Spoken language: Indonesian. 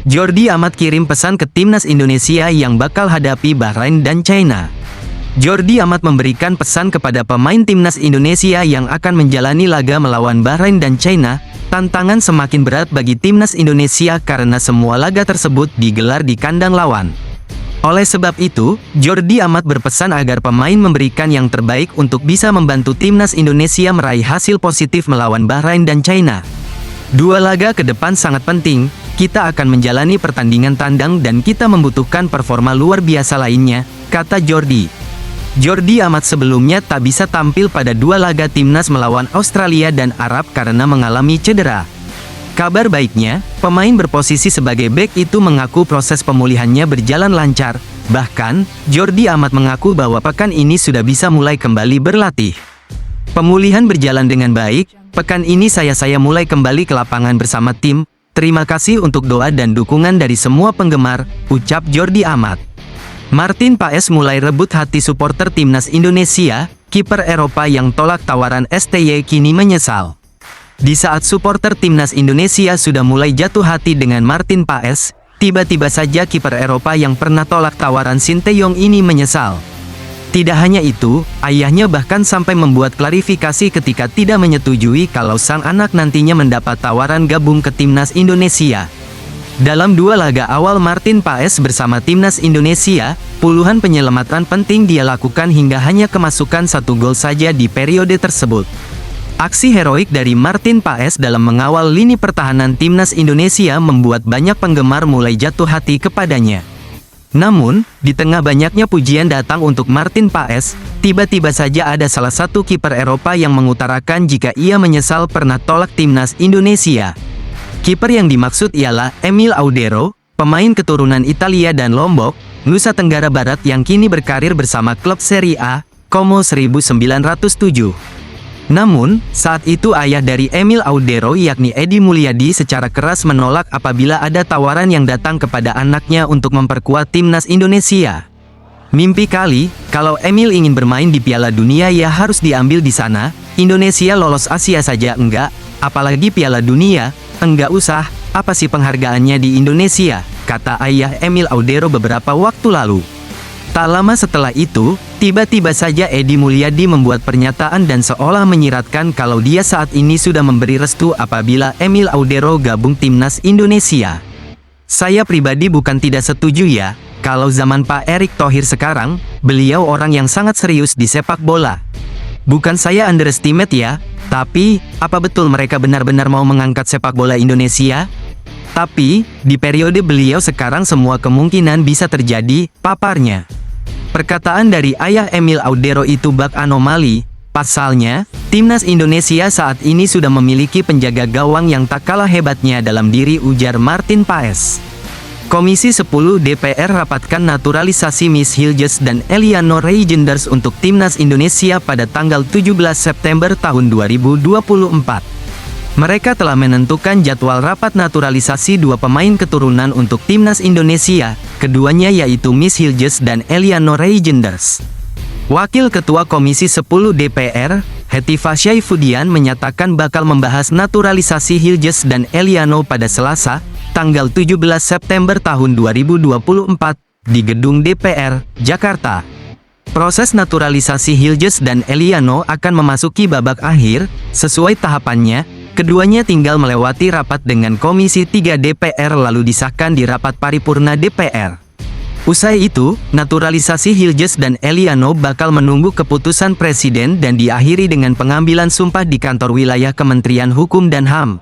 Jordi Amat kirim pesan ke timnas Indonesia yang bakal hadapi Bahrain dan China. Jordi Amat memberikan pesan kepada pemain timnas Indonesia yang akan menjalani laga melawan Bahrain dan China. Tantangan semakin berat bagi timnas Indonesia karena semua laga tersebut digelar di kandang lawan. Oleh sebab itu, Jordi Amat berpesan agar pemain memberikan yang terbaik untuk bisa membantu timnas Indonesia meraih hasil positif melawan Bahrain dan China. Dua laga ke depan sangat penting. Kita akan menjalani pertandingan tandang dan kita membutuhkan performa luar biasa lainnya, kata Jordi. Jordi Amat sebelumnya tak bisa tampil pada dua laga timnas melawan Australia dan Arab karena mengalami cedera. Kabar baiknya, pemain berposisi sebagai bek itu mengaku proses pemulihannya berjalan lancar. Bahkan, Jordi Amat mengaku bahwa pekan ini sudah bisa mulai kembali berlatih. Pemulihan berjalan dengan baik, pekan ini saya mulai kembali ke lapangan bersama tim. Terima kasih untuk doa dan dukungan dari semua penggemar, ucap Jordi Amat. Martin Paes mulai rebut hati supporter timnas Indonesia. Kiper Eropa yang tolak tawaran STY kini menyesal. Di saat supporter timnas Indonesia sudah mulai jatuh hati dengan Martin Paes, tiba-tiba saja kiper Eropa yang pernah tolak tawaran Sinteyong ini menyesal. Tidak hanya itu, ayahnya bahkan sampai membuat klarifikasi ketika tidak menyetujui kalau sang anak nantinya mendapat tawaran gabung ke timnas Indonesia. Dalam dua laga awal Martin Paes bersama timnas Indonesia, puluhan penyelamatan penting dia lakukan hingga hanya kemasukan 1 gol saja di periode tersebut. Aksi heroik dari Martin Paes dalam mengawal lini pertahanan timnas Indonesia membuat banyak penggemar mulai jatuh hati kepadanya. Namun, di tengah banyaknya pujian datang untuk Martin Paes, tiba-tiba saja ada salah satu kiper Eropa yang mengutarakan jika ia menyesal pernah tolak timnas Indonesia. Kiper yang dimaksud ialah Emil Audero, pemain keturunan Italia dan Lombok, Nusa Tenggara Barat yang kini berkarir bersama klub Serie A, Como 1907. Namun, saat itu ayah dari Emil Audero yakni Edi Mulyadi secara keras menolak apabila ada tawaran yang datang kepada anaknya untuk memperkuat timnas Indonesia. Mimpi kali, kalau Emil ingin bermain di Piala Dunia ya harus diambil di sana, Indonesia lolos Asia saja enggak, apalagi Piala Dunia, enggak usah, apa sih penghargaannya di Indonesia, kata ayah Emil Audero beberapa waktu lalu. Tak lama setelah itu, tiba-tiba saja Edi Mulyadi membuat pernyataan dan seolah menyiratkan kalau dia saat ini sudah memberi restu apabila Emil Audero gabung timnas Indonesia. Saya pribadi bukan tidak setuju ya, kalau zaman Pak Erick Thohir sekarang, beliau orang yang sangat serius di sepak bola. Bukan saya underestimate ya, tapi, apa betul mereka benar-benar mau mengangkat sepak bola Indonesia? Tapi, di periode beliau sekarang semua kemungkinan bisa terjadi, paparnya. Perkataan dari ayah Emil Audero itu bak anomali, pasalnya, timnas Indonesia saat ini sudah memiliki penjaga gawang yang tak kalah hebatnya dalam diri, ujar Martin Paes. Komisi 10 DPR rapatkan naturalisasi Miss Hilges dan Eliano Reijenders untuk timnas Indonesia pada tanggal 17 September tahun 2024. Mereka telah menentukan jadwal rapat naturalisasi dua pemain keturunan untuk timnas Indonesia, keduanya yaitu Miss Hilges dan Eliano Reijenders. Wakil Ketua Komisi 10 DPR, Hetiva Syaifudian menyatakan bakal membahas naturalisasi Hilges dan Eliano pada Selasa, tanggal 17 September tahun 2024, di Gedung DPR, Jakarta. Proses naturalisasi Hilges dan Eliano akan memasuki babak akhir, sesuai tahapannya. Keduanya tinggal melewati rapat dengan Komisi 3 DPR lalu disahkan di rapat paripurna DPR. Usai itu, naturalisasi Hilges dan Eliano bakal menunggu keputusan Presiden dan diakhiri dengan pengambilan sumpah di kantor wilayah Kementerian Hukum dan HAM.